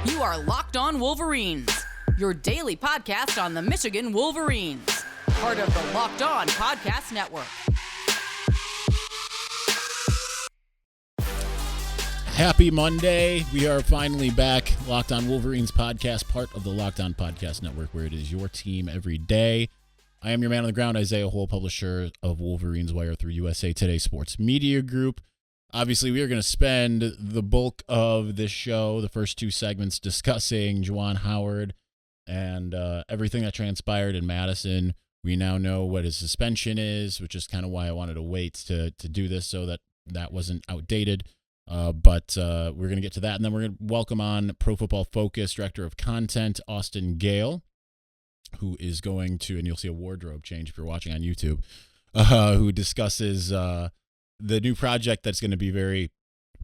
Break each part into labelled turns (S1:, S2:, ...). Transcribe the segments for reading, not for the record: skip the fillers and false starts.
S1: You are Locked On Wolverines, your daily podcast on the Michigan Wolverines, part of the Locked On Podcast Network.
S2: Happy Monday. We are finally back. Locked On Wolverines podcast, part of the Locked On Podcast Network, where it is your team every day. I am your man on the ground, Isaiah Hole, publisher of Wolverines Wire through USA Today Sports Media Group. Obviously, we are going to spend the bulk of this show, the first two segments, discussing Juwan Howard and everything that transpired in Madison. We now know what his suspension is, which is kind of why I wanted to wait to do this so that wasn't outdated. But we're going to get to that, and then we're going to welcome on Pro Football Focus Director of Content, Austin Gayle, who is going to, and you'll see a wardrobe change if you're watching on YouTube, who discusses the new project that's going to be very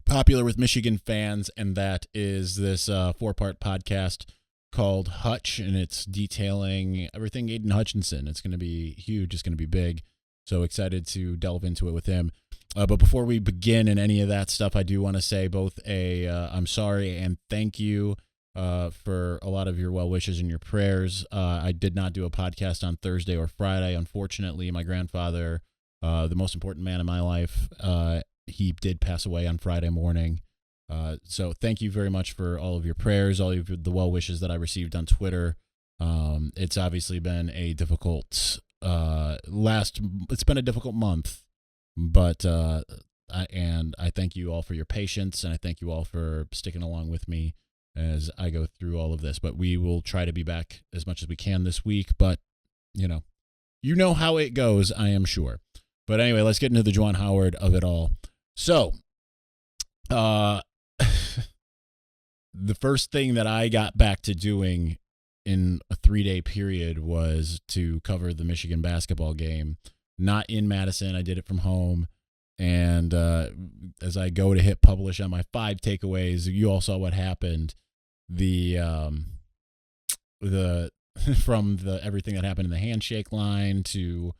S2: popular with Michigan fans, and that is this four-part podcast called Hutch, and it's detailing everything Aiden Hutchinson. It's going to be huge. It's going to be big. So excited to delve into it with him. But before we begin in any of that stuff, I do want to say both I'm sorry and thank you for a lot of your well wishes and your prayers. I did not do a podcast on Thursday or Friday. Unfortunately, my grandfather, the most important man in my life, he did pass away on Friday morning. So thank you very much for all of your prayers, all of the well wishes that I received on Twitter. It's obviously been a difficult it's been a difficult month, but I thank you all for your patience, and I thank you all for sticking along with me as I go through all of this. But we will try to be back as much as we can this week, but you know how it goes, I am sure. But anyway, let's get into the Juwan Howard of it all. So, the first thing that I got back to doing in a 3-day period was to cover the Michigan basketball game. Not in Madison. I did it from home. And as I go to hit publish on my 5 takeaways, you all saw what happened. From the everything that happened in the handshake line to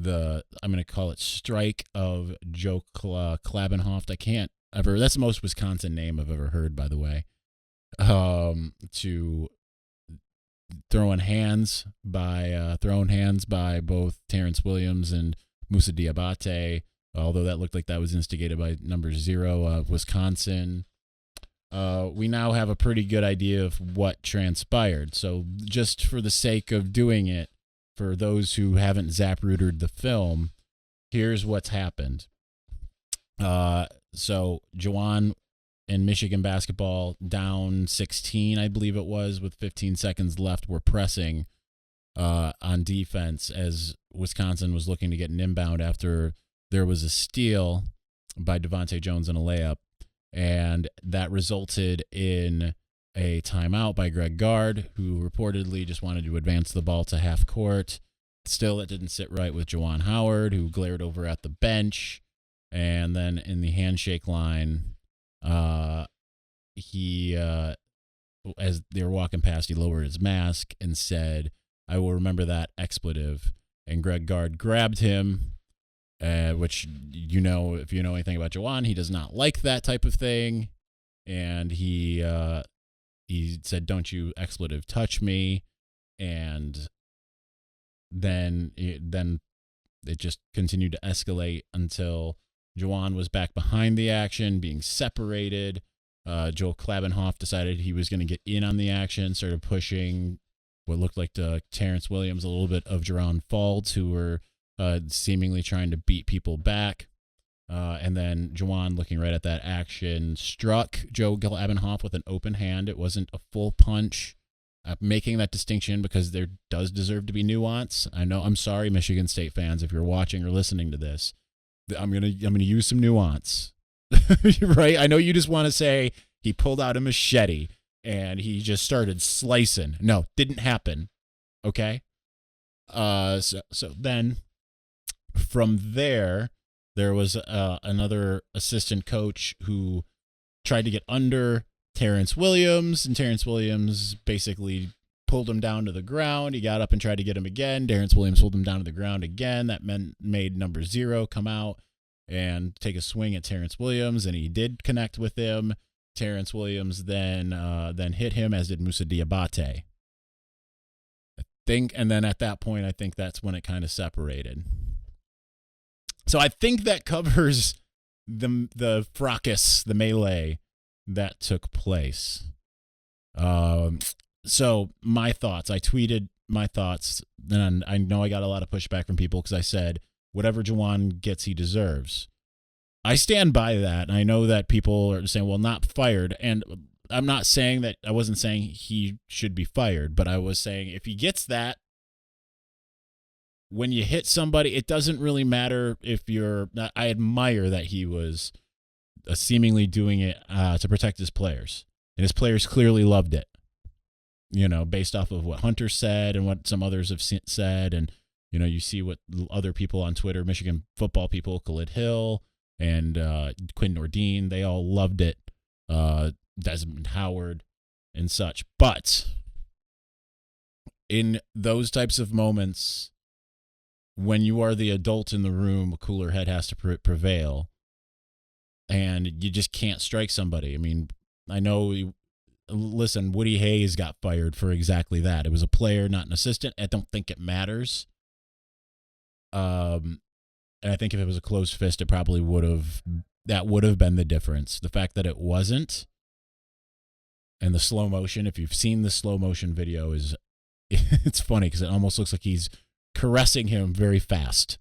S2: the, I'm going to call it strike of Joe Klabenhoft. I can't ever, that's the most Wisconsin name I've ever heard, by the way. To thrown hands by both Terrence Williams and Moussa Diabate, although that looked like that was instigated by number 0 of Wisconsin. We now have a pretty good idea of what transpired. So just for the sake of doing it, for those who haven't Zaprudered the film, here's what's happened. So Juwan in Michigan basketball, down 16, I believe it was, with 15 seconds left, were pressing on defense as Wisconsin was looking to get an inbound after there was a steal by Devontae Jones and a layup, and that resulted in a timeout by Greg Gard, who reportedly just wanted to advance the ball to half court. Still, it didn't sit right with Juwan Howard, who glared over at the bench, and then in the handshake line, he as they were walking past, he lowered his mask and said, "I will remember that expletive." And Greg Gard grabbed him, which, if you know anything about Juwan, he does not like that type of thing. And he said, "Don't you expletive touch me." And then it just continued to escalate until Juwan was back behind the action, being separated. Joel Klabenhoff decided he was going to get in on the action, started pushing what looked like to Terrence Williams, a little bit of Jerron Faulds, who were seemingly trying to beat people back. And then Juwan, looking right at that action, struck Joe Klabenhoff with an open hand. It wasn't a full punch. Making that distinction because there does deserve to be nuance. I'm sorry, Michigan State fans, if you're watching or listening to this. I'm gonna use some nuance, right? I know you just want to say he pulled out a machete and he just started slicing. No, didn't happen. Okay. So then from there was another assistant coach who tried to get under Terrence Williams, and Terrence Williams basically pulled him down to the ground. He got up and tried to get him again. Terrence Williams pulled him down to the ground again. That made number 0 come out and take a swing at Terrence Williams, and he did connect with him. Terrence Williams then hit him, as did Moussa Diabate. And then at that point, I think that's when it kind of separated. So I think that covers the fracas, the melee that took place. So my thoughts, I tweeted my thoughts, and I know I got a lot of pushback from people because I said, whatever Juwan gets, he deserves. I stand by that. And I know that people are saying, well, not fired. And I'm not saying that, I wasn't saying he should be fired, but I was saying if he gets that, when you hit somebody, it doesn't really matter if I admire that he was seemingly doing it to protect his players. And his players clearly loved it, based off of what Hunter said and what some others have said. And, you see what other people on Twitter, Michigan football people, Khalid Hill and Quinn Nordine, they all loved it. Desmond Howard and such. But in those types of moments, when you are the adult in the room, a cooler head has to prevail, and you just can't strike somebody. I mean, I know, listen, Woody Hayes got fired for exactly that. It was a player, not an assistant. I don't think it matters. And I think if it was a closed fist, it probably would have been the difference. The fact that it wasn't, and the slow motion, if you've seen the slow motion video, it's funny because it almost looks like he's caressing him very fast.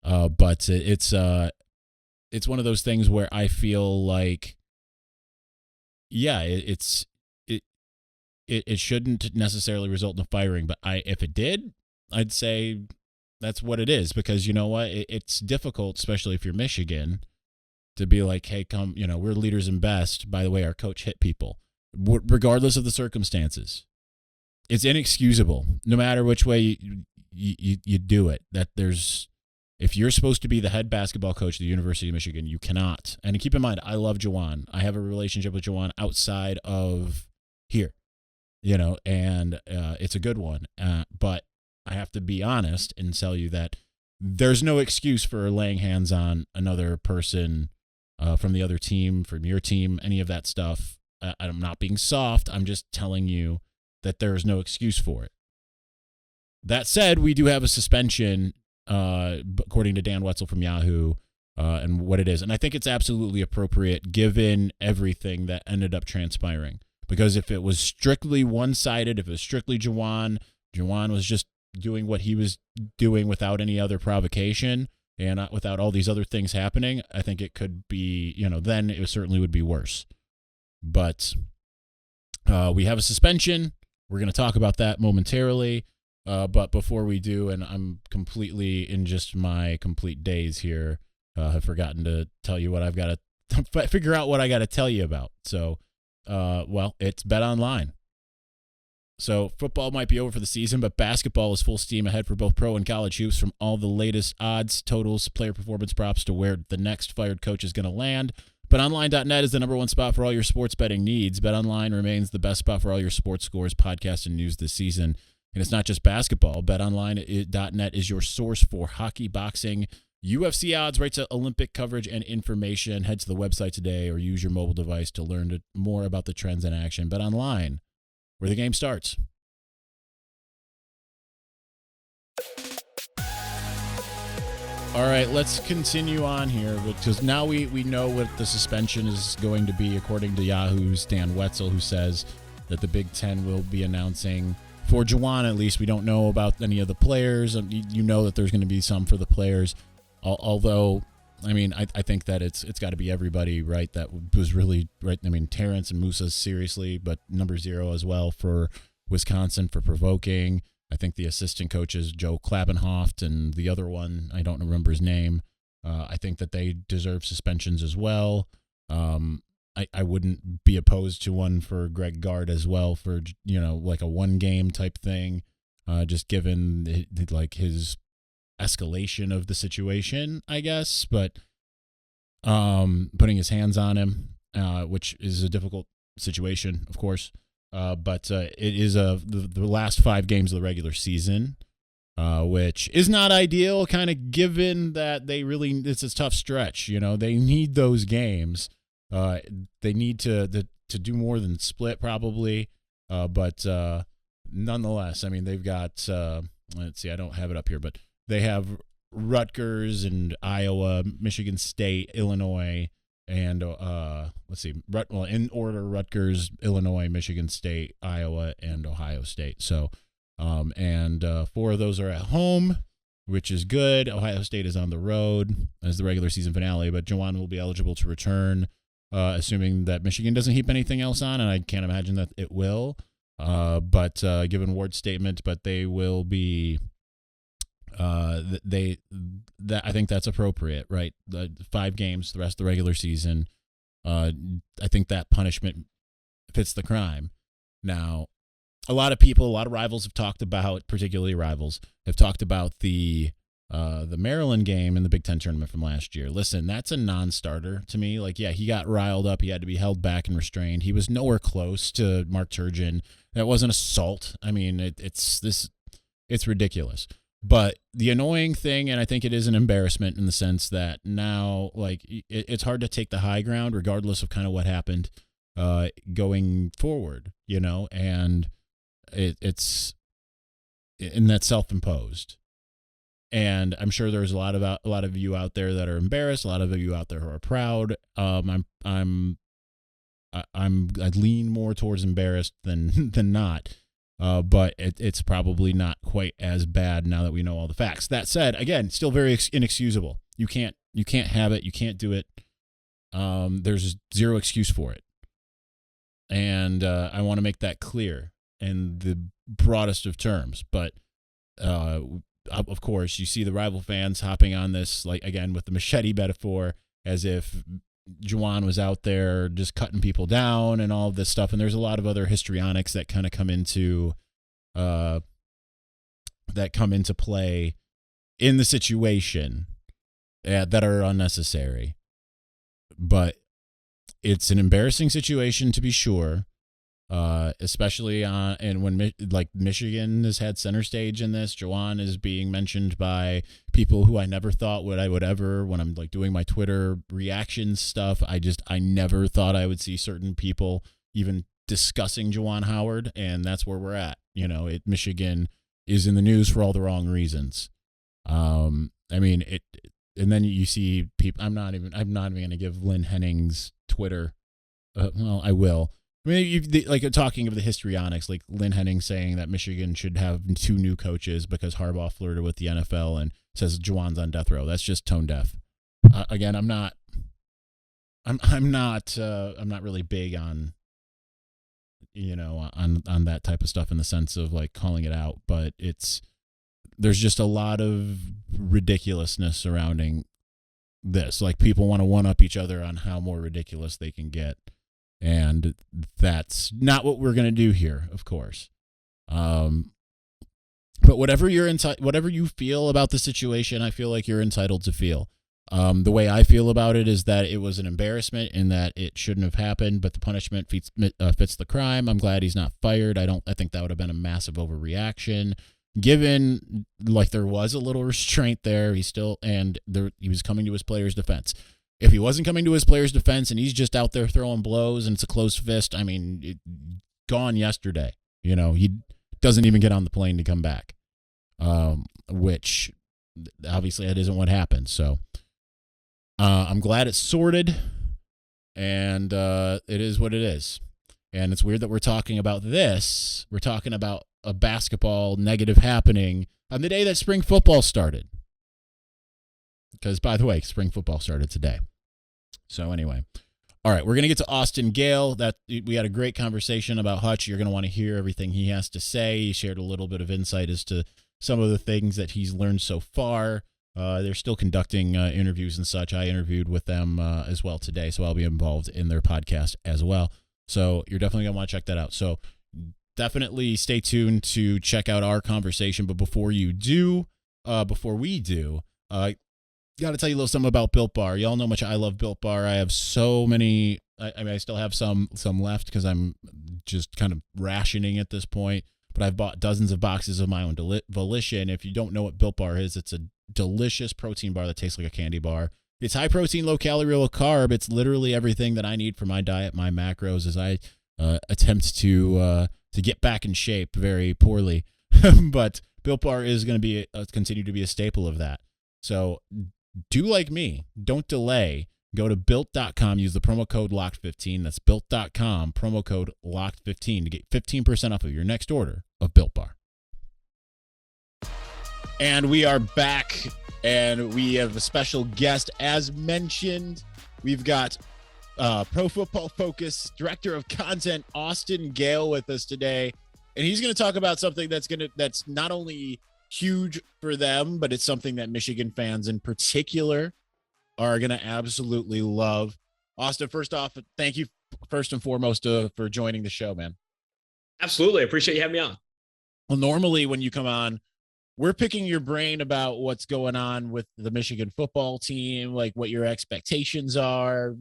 S2: But it's one of those things where I feel like, yeah, it shouldn't necessarily result in a firing, but if it did, I'd say that's what it is, because you know what, it's difficult, especially if you're Michigan, to be like, hey, come, we're leaders and best. By the way, our coach hit people, regardless of the circumstances. It's inexcusable, no matter which way you do it. If you're supposed to be the head basketball coach of the University of Michigan, you cannot. And keep in mind, I love Juwan. I have a relationship with Juwan outside of here, and it's a good one. But I have to be honest and tell you that there's no excuse for laying hands on another person from the other team, from your team, any of that stuff. I'm not being soft. I'm just telling you that there is no excuse for it. That said, we do have a suspension, according to Dan Wetzel from Yahoo, and what it is. And I think it's absolutely appropriate given everything that ended up transpiring. Because if it was strictly one-sided, if it was strictly Juwan was just doing what he was doing without any other provocation and without all these other things happening, I think it could be, then it certainly would be worse. But we have a suspension. We're going to talk about that momentarily. But before we do, and I'm completely in just my complete daze here, have forgotten to tell you what I've got to figure out what I got to tell you about. So, it's Bet Online. So football might be over for the season, but basketball is full steam ahead for both pro and college hoops. From all the latest odds, totals, player performance props to where the next fired coach is going to land, BetOnline.net is the number one spot for all your sports betting needs. BetOnline remains the best spot for all your sports scores, podcasts, and news this season. And it's not just basketball. BetOnline.net is your source for hockey, boxing, UFC odds, right to Olympic coverage and information. Head to the website today or use your mobile device to learn more about the trends in action. BetOnline, where the game starts. All right, let's continue on here, because now we know what the suspension is going to be, according to Yahoo's Dan Wetzel, who says that the Big Ten will be announcing, for Juwan at least, we don't know about any of the players. You know that there's going to be some for the players, although, I mean, I think that it's got to be everybody, right, that was really, right, I mean, Terrence and Moussa, seriously, but number 0 as well for Wisconsin for provoking. I think the assistant coaches, Joe Klabenhoft, and the other one, I don't remember his name. I think that they deserve suspensions as well. I wouldn't be opposed to one for Greg Gard as well for, like a one-game type thing, just given his escalation of the situation, I guess. But putting his hands on him, which is a difficult situation, of course. But it is the last 5 games of the regular season, which is not ideal, kind of given that it's a tough stretch. They need those games. They need to do more than split probably, but nonetheless, I mean, they've got, let's see, I don't have it up here, but they have Rutgers and Iowa, Michigan State, Illinois, and let's see, in order, Rutgers, Illinois, Michigan State, Iowa, and Ohio State. So, and 4 of those are at home, which is good. Ohio State is on the road as the regular season finale, but Juwan will be eligible to return, assuming that Michigan doesn't heap anything else on, and I can't imagine that it will. But given Ward's statement, but they will be. I think that's appropriate, right? The 5 games, the rest of the regular season. I think that punishment fits the crime. Now, a lot of rivals have talked about, particularly rivals, have talked about the Maryland game in the Big Ten tournament from last year. Listen, that's a non-starter to me. Like, yeah, he got riled up. He had to be held back and restrained. He was nowhere close to Mark Turgeon. That wasn't assault. I mean, it's ridiculous. But the annoying thing, and I think it is an embarrassment in the sense that now, like, it's hard to take the high ground regardless of kind of what happened going forward, and it's self-imposed. And I'm sure there's a lot of you out there that are embarrassed, a lot of you out there who are proud. I lean more towards embarrassed than not. But it's probably not quite as bad now that we know all the facts. That said, again, still very inexcusable. You can't have it. You can't do it. There's zero excuse for it. And I want to make that clear in the broadest of terms. But of course, you see the rival fans hopping on this, like, again, with the machete metaphor, as if Juwan was out there just cutting people down and all of this stuff. And there's a lot of other histrionics that kind of come into play in the situation that are unnecessary. But it's an embarrassing situation to be sure, especially when Michigan has had center stage in this. Juwan is being mentioned by people who I never thought I would ever, when I'm like doing my Twitter reactions stuff, I never thought I would see certain people even discussing Juwan Howard, and that's where we're at. Michigan is in the news for all the wrong reasons. I mean, and then you see people. I'm not even going to give Lynn Henning's Twitter. Well, I will. I mean, like talking of the histrionics, like Lynn Henning saying that Michigan should have 2 new coaches because Harbaugh flirted with the NFL and says Juwan's on death row. That's just tone deaf. Again, I'm not really big on, on that type of stuff in the sense of like calling it out, but there's just a lot of ridiculousness surrounding this. Like, people want to one up each other on how more ridiculous they can get. And that's not what we're going to do here, of course. But whatever you feel about the situation, I feel like you're entitled to feel. The way I feel about it is that it was an embarrassment and that it shouldn't have happened, but the punishment fits the crime. I'm glad he's not fired. I think that would have been a massive overreaction. Given, like, there was a little restraint there, he was coming to his player's defense. If he wasn't coming to his player's defense and he's just out there throwing blows and it's a closed fist, I mean, gone yesterday. He doesn't even get on the plane to come back, which obviously that isn't what happened. So I'm glad it's sorted, and it is what it is. And it's weird that we're talking about this. We're talking about a basketball negative happening on the day that spring football started. Because, by the way, spring football started today. So anyway, all right, we're going to get to Austin Gayle. We had a great conversation about Hutch. You're going to want to hear everything he has to say. He shared a little bit of insight as to some of the things that he's learned so far. They're still conducting interviews and such. I interviewed with them as well today, so I'll be involved in their podcast as well. So you're definitely going to want to check that out. So definitely stay tuned to check out our conversation. But before we do, got to tell you a little something about Built Bar. Y'all know how much I love Built Bar. I have so many. I still have some left because I'm just kind of rationing at this point. But I've bought dozens of boxes of my own volition. If you don't know what Built Bar is, it's a delicious protein bar that tastes like a candy bar. It's high protein, low calorie, low carb. It's literally everything that I need for my diet, my macros, as I attempt to get back in shape very poorly. But Built Bar is going to be continue to be a staple of that. So do like me. Don't delay. Go to built.com. Use the promo code LOCKED15. That's built.com. Promo code LOCKED15 to get 15% off of your next order of Built Bar. And we are back, and we have a special guest. As mentioned, we've got Pro Football Focus Director of Content Austin Gayle with us today, and he's going to talk about something that's not only huge for them, but it's something that Michigan fans in particular are going to absolutely love. Austin, first off, thank you first and foremost for joining the show, man.
S3: Absolutely. I appreciate you having me on.
S2: Well, normally when you come on, we're picking your brain about what's going on with the Michigan football team, like what your expectations are,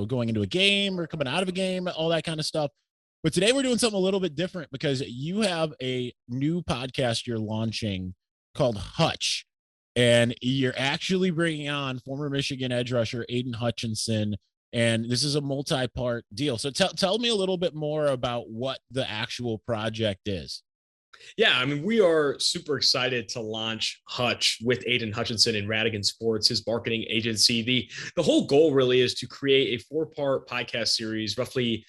S2: going into a game or coming out of a game, all that kind of stuff. But today we're doing something a little bit different because you have a new podcast you're launching called Hutch, and you're actually bringing on former Michigan edge rusher Aidan Hutchinson, and this is a multi-part deal. So tell me a little bit more about what the actual project is.
S3: Yeah, I mean, we are super excited to launch Hutch with Aidan Hutchinson and Radigan Sports, his marketing agency. The whole goal really is to create a 4-part podcast series, roughly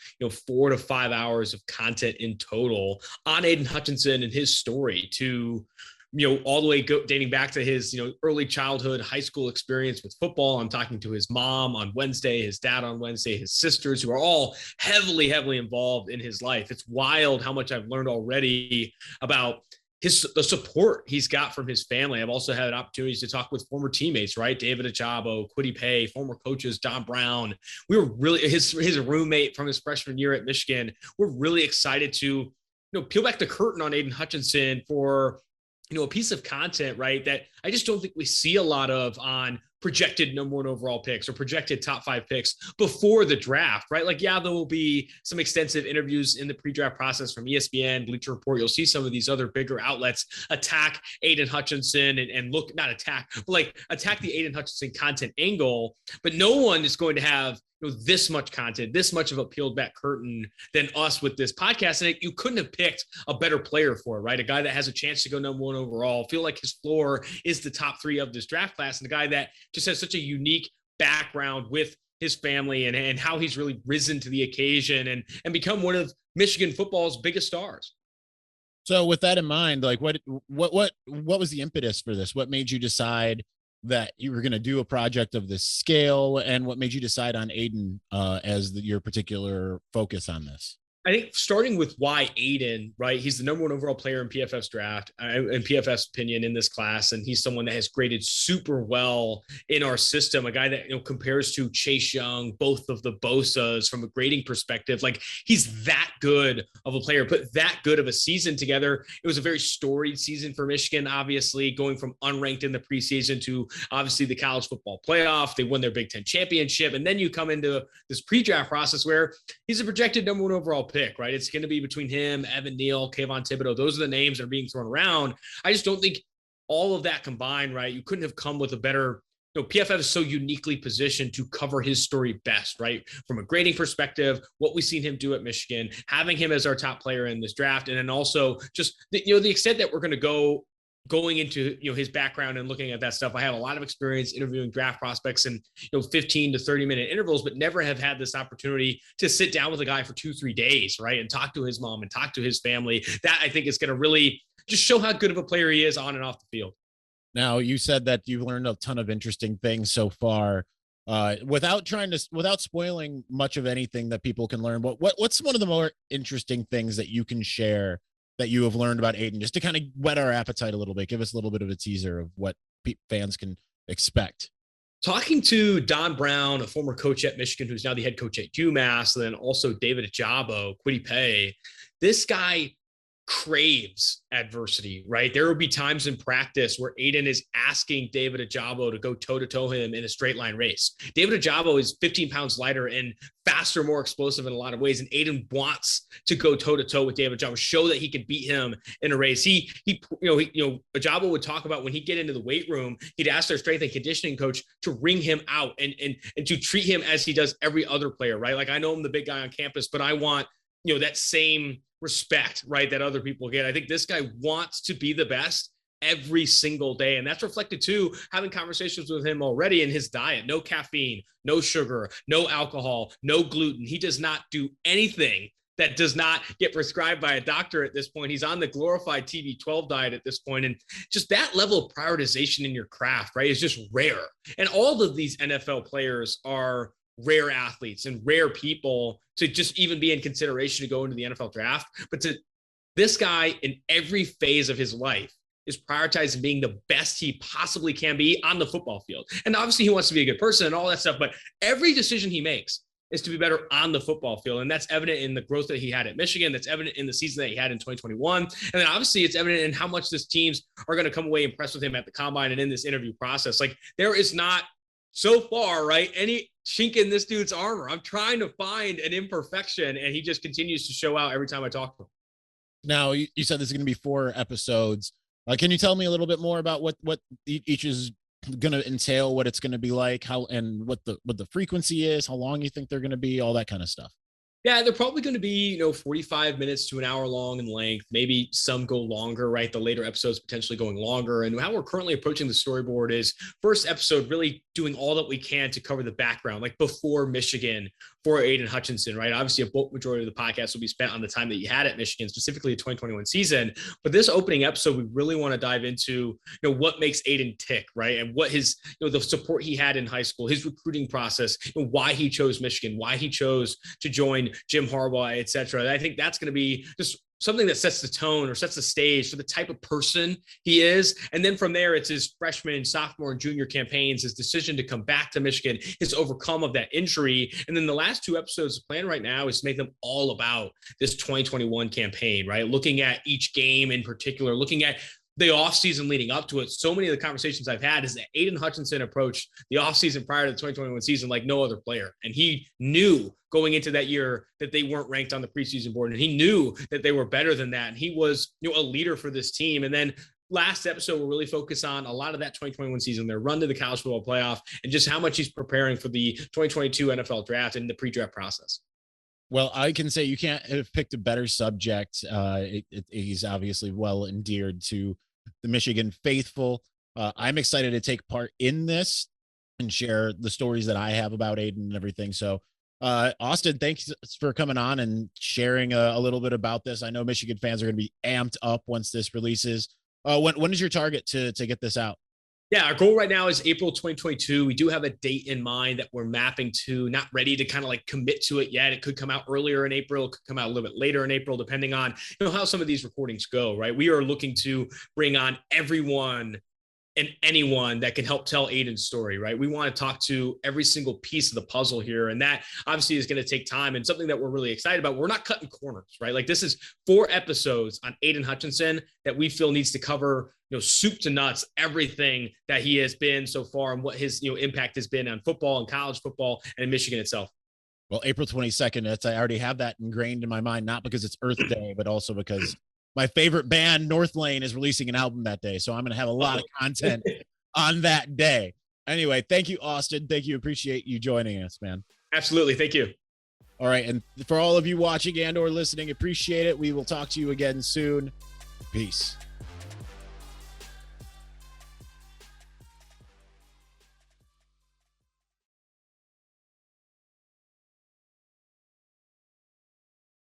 S3: 4 to 5 hours of content in total on Aidan Hutchinson and his story to all the way dating back to his, early childhood, high school experience with football. I'm talking to his mom on Wednesday, his dad on Wednesday, his sisters, who are all heavily, heavily involved in his life. It's wild how much I've learned already about the support he's got from his family. I've also had opportunities to talk with former teammates, right? David Ajabo, Kwity Paye, former coaches, Don Brown. We were really his roommate from his freshman year at Michigan. We're really excited to, peel back the curtain on Aidan Hutchinson for a piece of content, right, that I just don't think we see a lot of on projected number 1 overall picks or projected top 5 picks before the draft, right? Like, yeah, there will be some extensive interviews in the pre-draft process from ESPN, Bleacher Report. You'll see some of these other bigger outlets attack Aidan Hutchinson and attack the Aidan Hutchinson content angle, but no one is going to have this much content, this much of a peeled back curtain than us with this podcast. And you couldn't have picked a better player for it, right? A guy that has a chance to go number 1 overall, feel like his floor is the top 3 of this draft class, and a guy that just has such a unique background with his family and how he's really risen to the occasion and become one of Michigan football's biggest stars.
S2: So with that in mind, like what was the impetus for this? What made you decide that you were going to do a project of this scale, and what made you decide on Aidan as your particular focus on this?
S3: I think starting with why Aidan, right? He's the number 1 overall player in PFF's draft, in PFF's opinion, in this class. And he's someone that has graded super well in our system, a guy that, compares to Chase Young, both of the Bosas from a grading perspective. Like, he's that good of a player, put that good of a season together. It was a very storied season for Michigan, obviously, going from unranked in the preseason to obviously the college football playoff. They won their Big Ten championship. And then you come into this pre-draft process where he's a projected number 1 overall pick, right? It's going to be between him, Evan Neal, Kayvon Thibodeau. Those are the names that are being thrown around. I just don't think all of that combined, right? You couldn't have come with a better, PFF is so uniquely positioned to cover his story best, right? From a grading perspective, what we've seen him do at Michigan, having him as our top player in this draft. And then also just the extent that we're going to going into his background and looking at that stuff. I have a lot of experience interviewing draft prospects in 15 to 30 minute intervals, but never have had this opportunity to sit down with a guy for 2-3 days, right? And talk to his mom and talk to his family. That I think is going to really just show how good of a player he is on and off the field. Now,
S2: you said that you've learned a ton of interesting things so far. Without spoiling much of anything that people can learn, what's one of the more interesting things that you can share that you have learned about Aidan, just to kind of whet our appetite a little bit, give us a little bit of a teaser of what fans can expect?
S3: Talking to Don Brown, a former coach at Michigan, who's now the head coach at UMass, and then also David Ajabo, Kwity Paye. This guy craves adversity, right? There will be times in practice where Aiden is asking David Ojabo to go toe-to-toe him in a straight line race. David Ojabo is 15 pounds lighter and faster, more explosive in a lot of ways. And Aiden wants to go toe-to-toe with David Ojabo, show that he can beat him in a race. Ojabo would talk about when he'd get into the weight room, he'd ask their strength and conditioning coach to ring him out and to treat him as he does every other player, right? Like, I know I'm the big guy on campus, but I want, that same respect, right, that other people get. I think this guy wants to be the best every single day. And that's reflected too, having conversations with him already in his diet. No caffeine, no sugar, no alcohol, no gluten. He does not do anything that does not get prescribed by a doctor at this point. He's on the glorified TB12 diet at this point. And just that level of prioritization in your craft, right, is just rare. And all of these NFL players are rare athletes and rare people to just even be in consideration to go into the NFL draft. But to this guy in every phase of his life is prioritizing being the best he possibly can be on the football field. And obviously he wants to be a good person and all that stuff, but every decision he makes is to be better on the football field. And that's evident in the growth that he had at Michigan. That's evident in the season that he had in 2021. And then obviously it's evident in how much this teams are going to come away impressed with him at the combine and in this interview process. Like, there is not so far, right, any chink in this dude's armor. I'm trying to find an imperfection, and he just continues to show out every time I talk to him.
S2: Now, you said this is going to be 4 episodes. Can you tell me a little bit more about what each is going to entail, what it's going to be like, how, and what the frequency is, how long you think they're going to be, all that kind of stuff?
S3: Yeah, they're probably going to be, 45 minutes to an hour long in length. Maybe some go longer, right? The later episodes potentially going longer. And how we're currently approaching the storyboard is first episode really doing all that we can to cover the background, like before Michigan for Aiden Hutchinson, right? Obviously, a bulk majority of the podcast will be spent on the time that you had at Michigan, specifically the 2021 season. But this opening episode, we really want to dive into, what makes Aiden tick, right? And what his, the support he had in high school, his recruiting process, and why he chose Michigan, why he chose to join Jim Harbaugh, et cetera. I think that's going to be just something that sets the tone or sets the stage for the type of person he is. And then from there, it's his freshman, sophomore, and junior campaigns, his decision to come back to Michigan, his overcome of that injury. And then the last 2 episodes, the plan right now is to make them all about this 2021 campaign, right? Looking at each game in particular, looking at the offseason leading up to it. So many of the conversations I've had is that Aiden Hutchinson approached the offseason prior to the 2021 season like no other player. And he knew going into that year that they weren't ranked on the preseason board. And he knew that they were better than that. And he was, a leader for this team. And then last episode, we'll really focus on a lot of that 2021 season, their run to the college football playoff, and just how much he's preparing for the 2022 NFL draft and the pre-draft process.
S2: Well, I can say you can't have picked a better subject. He's obviously well endeared to the Michigan faithful. I'm excited to take part in this and share the stories that I have about Aiden and everything. So, Austin, thanks for coming on and sharing a little bit about this. I know Michigan fans are going to be amped up once this releases. When is your target to get this out?
S3: Yeah, our goal right now is April 2022. We do have a date in mind that we're mapping to, not ready to kind of like commit to it yet. It could come out earlier in April. It could come out a little bit later in April, depending on, how some of these recordings go, right? We are looking to bring on everyone and anyone that can help tell Aiden's story, right? We want to talk to every single piece of the puzzle here. And that obviously is going to take time and something that we're really excited about. We're not cutting corners, right? Like, this is 4 episodes on Aiden Hutchinson that we feel needs to cover, soup to nuts, everything that he has been so far and what his, impact has been on football and college football and in Michigan itself.
S2: Well, April 22nd, I already have that ingrained in my mind, not because it's Earth Day, but also because my favorite band, North Lane, is releasing an album that day. So I'm going to have a lot of content on that day. Anyway, thank you, Austin. Thank you. Appreciate you joining us, man.
S3: Absolutely. Thank you.
S2: All right. And for all of you watching and or listening, appreciate it. We will talk to you again soon. Peace.